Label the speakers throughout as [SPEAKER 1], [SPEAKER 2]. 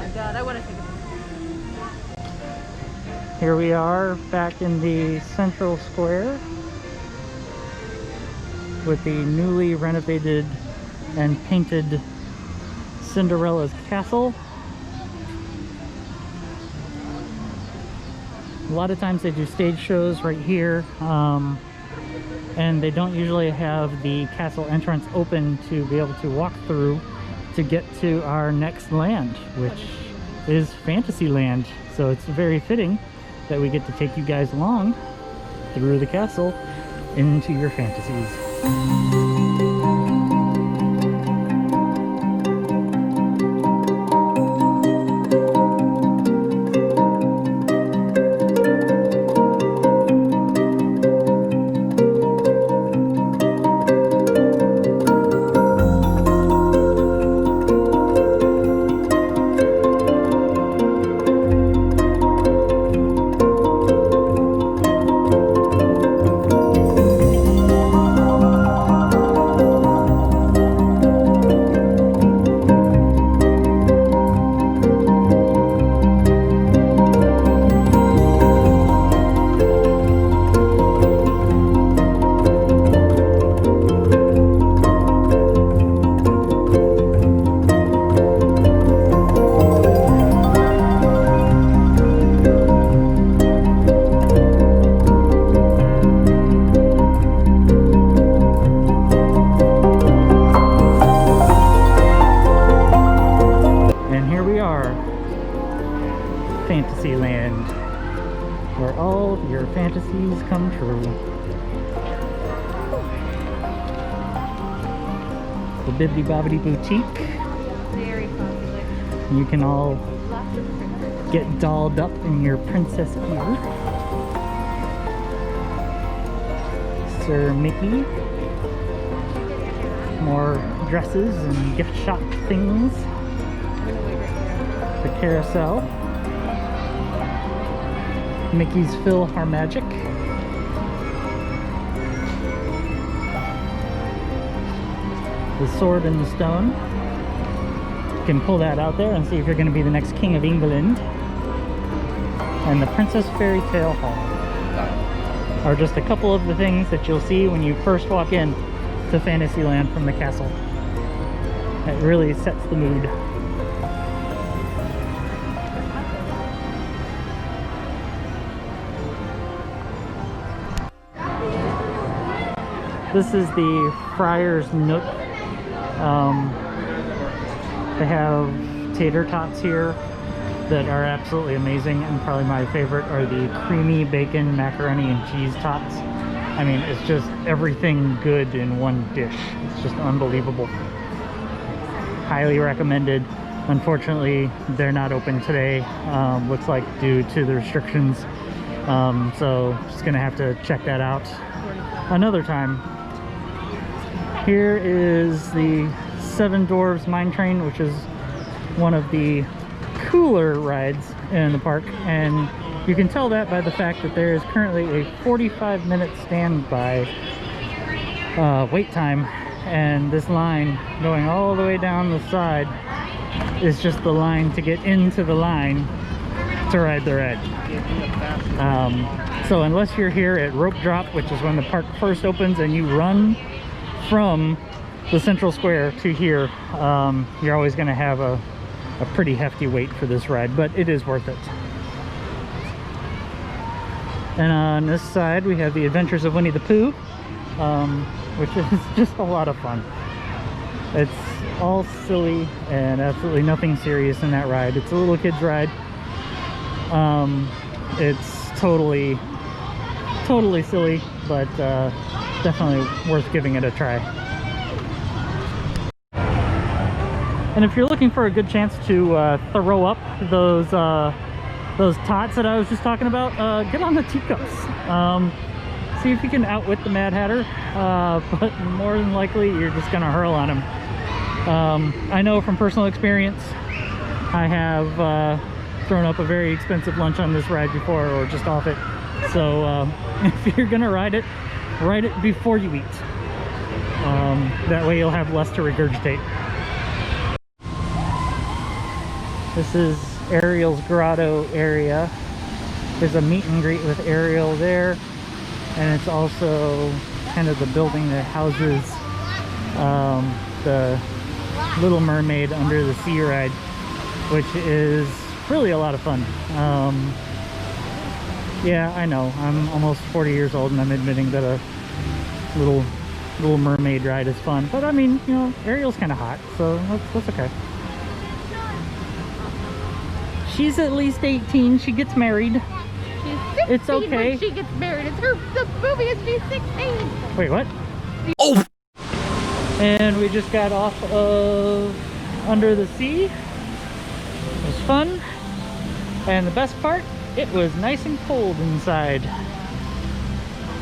[SPEAKER 1] my god, I want to take a picture.
[SPEAKER 2] Here we are back in the central square with the newly renovated and painted Cinderella's castle. A lot of times they do stage shows right here, and they don't usually have the castle entrance open to be able to walk through to get to our next land, which is Fantasyland. So it's very fitting that we get to take you guys along through the castle into your fantasies. Fantasyland, where all your fantasies come true. The Bibbidi Bobbidi Boutique.
[SPEAKER 1] Very popular.
[SPEAKER 2] You can all
[SPEAKER 1] Lots of princesses.
[SPEAKER 2] get dolled up in your princess gear. Sir Mickey. More dresses and gift shop things.
[SPEAKER 1] I'm gonna wait right
[SPEAKER 2] The carousel. Mickey's PhilharMagic. The Sword in the Stone. You can pull that out there and see if you're going to be the next King of England. And the Princess Fairy Tale Hall are just a couple of the things that you'll see when you first walk in to Fantasyland from the castle. It really sets the mood. This is the Friar's Nook. They have tater tots here that are absolutely amazing, and probably my favorite are the creamy bacon macaroni and cheese tots. I mean, it's just everything good in one dish. It's just unbelievable. Highly recommended. Unfortunately, they're not open today. Looks like due to the restrictions. So just gonna have to check that out another time. Here is the Seven Dwarves Mine Train, which is one of the cooler rides in the park, and you can tell that by the fact that there is currently a 45-minute standby wait time, and this line going all the way down the side is just the line to get into the line to ride the ride. So unless you're here at rope drop, which is when the park first opens and you run from the central square to here, you're always going to have a pretty hefty wait for this ride, but it is worth it. And on this side we have the Adventures of Winnie the Pooh, which is just a lot of fun. It's all silly and absolutely nothing serious in that ride. It's a little kid's ride. It's totally silly, but definitely worth giving it a try. And if you're looking for a good chance to throw up those tots that I was just talking about, get on the teacups. See if you can outwit the Mad Hatter, but more than likely you're just gonna hurl on him. I know from personal experience, I have thrown up a very expensive lunch on this ride before, or just off it. So if you're gonna ride it before you eat. That way you'll have less to regurgitate. This is Ariel's grotto area. There's a meet and greet with Ariel there, and it's also kind of the building that houses the Little Mermaid Under the Sea ride, which is really a lot of fun. Yeah, I know, I'm almost 40 years old and I'm admitting that a Little Mermaid ride is fun, but I mean, you know, Ariel's kind of hot, so that's okay. She's at least 18. She gets married.
[SPEAKER 1] She's 16
[SPEAKER 2] It's okay.
[SPEAKER 1] when she gets married. The movie is she's 16.
[SPEAKER 2] Wait, what? Oh! And we just got off of Under the Sea. It was fun. And the best part, it was nice and cold inside.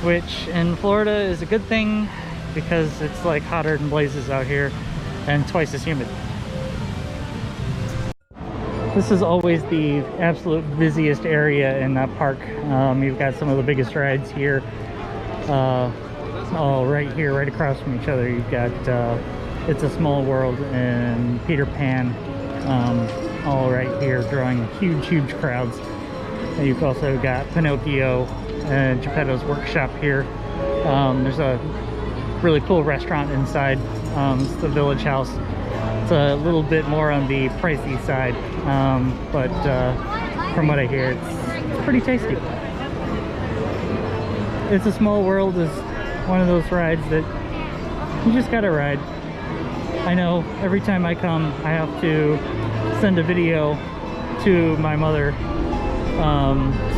[SPEAKER 2] Which in Florida is a good thing because it's like hotter than blazes out here and twice as humid. This is always the absolute busiest area in that park. You've got some of the biggest rides here. All right here, right across from each other. You've got It's a Small World and Peter Pan, all right here, drawing huge crowds. And you've also got Pinocchio and Geppetto's Workshop here. There's a really cool restaurant inside. It's the Village House. It's a little bit more on the pricey side, but from what I hear, it's pretty tasty. It's a Small World is one of those rides that you just gotta ride. I know every time I come, I have to send a video to my mother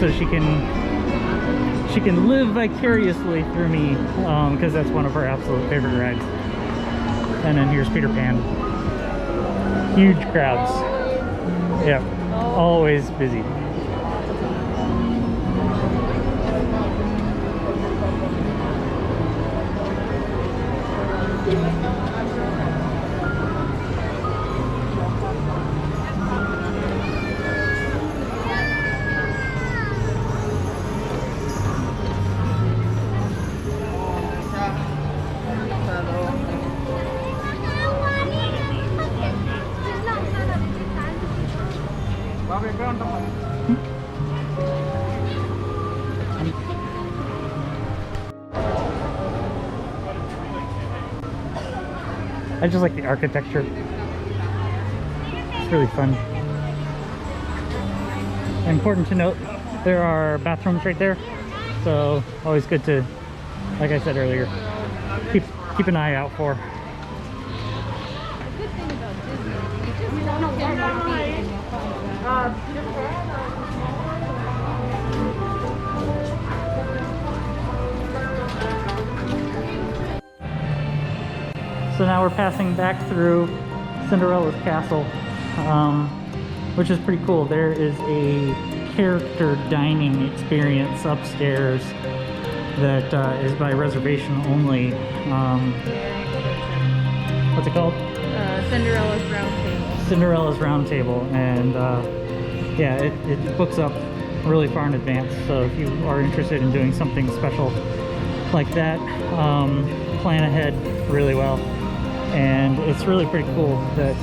[SPEAKER 2] so she can live vicariously through me, because that's one of her absolute favorite rides. And then here's Peter Pan. Huge crowds. Yeah, always busy. I just like the architecture. It's really fun. Important to note, there are bathrooms right there, so always good to, like I said earlier, keep an eye out for.
[SPEAKER 1] The good thing about Disney is you just don't know where to be and you'll find
[SPEAKER 2] So now we're passing back through Cinderella's castle, which is pretty cool. There is a character dining experience upstairs that is by reservation only. What's it called?
[SPEAKER 1] Cinderella's Round Table.
[SPEAKER 2] Cinderella's Round Table, and yeah, it books up really far in advance. So if you are interested in doing something special like that, plan ahead really well. And it's really pretty cool that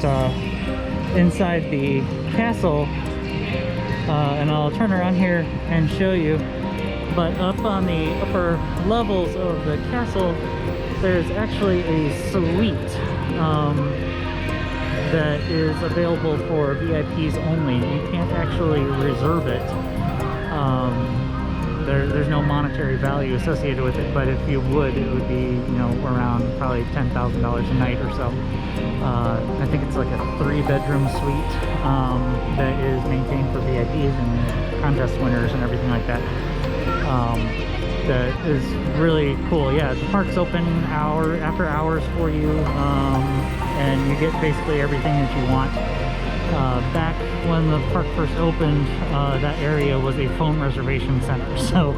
[SPEAKER 2] inside the castle, and I'll turn around here and show you, but up on the upper levels of the castle there's actually a suite that is available for VIPs only. You can't actually reserve it. There's no monetary value associated with it, but if you would, it would be, you know, around probably $10,000 a night or so. I think it's like a 3-bedroom suite that is maintained for VIPs and contest winners and everything like that. That is really cool. Yeah, the park's open after hours for you, and you get basically everything that you want. Back when the park first opened, that area was a phone reservation center. So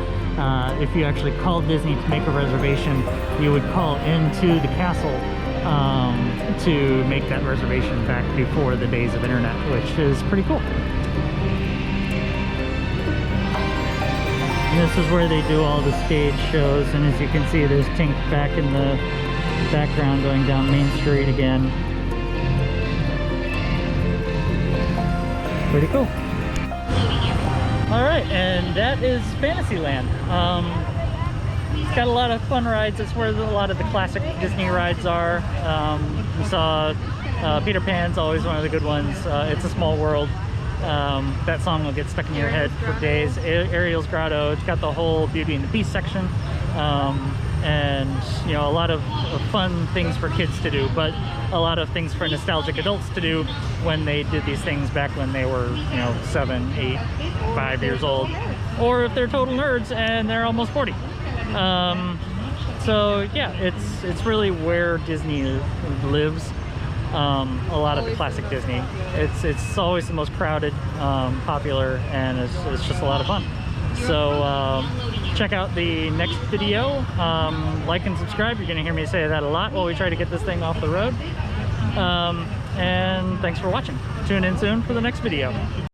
[SPEAKER 2] if you actually called Disney to make a reservation, you would call into the castle to make that reservation back before the days of internet, which is pretty cool. And this is where they do all the stage shows, and as you can see, there's Tink back in the background going down Main Street again. Pretty cool. All right, and that is Fantasyland. It's got a lot of fun rides. It's where a lot of the classic Disney rides are. We saw Peter Pan's always one of the good ones. It's a Small World. That song will get stuck in your head for days. Ariel's Grotto. It's got the whole Beauty and the Beast section. And you know, a lot of fun things for kids to do, but a lot of things for nostalgic adults to do when they did these things back when they were, you know, 7, 8, 5 years old, or if they're total nerds and they're almost 40. So yeah, it's really where Disney lives. A lot of the classic Disney. It's always the most crowded, popular, and it's just a lot of fun. So check out the next video. Like and subscribe. You're gonna hear me say that a lot while we try to get this thing off the road. And thanks for watching. Tune in soon for the next video.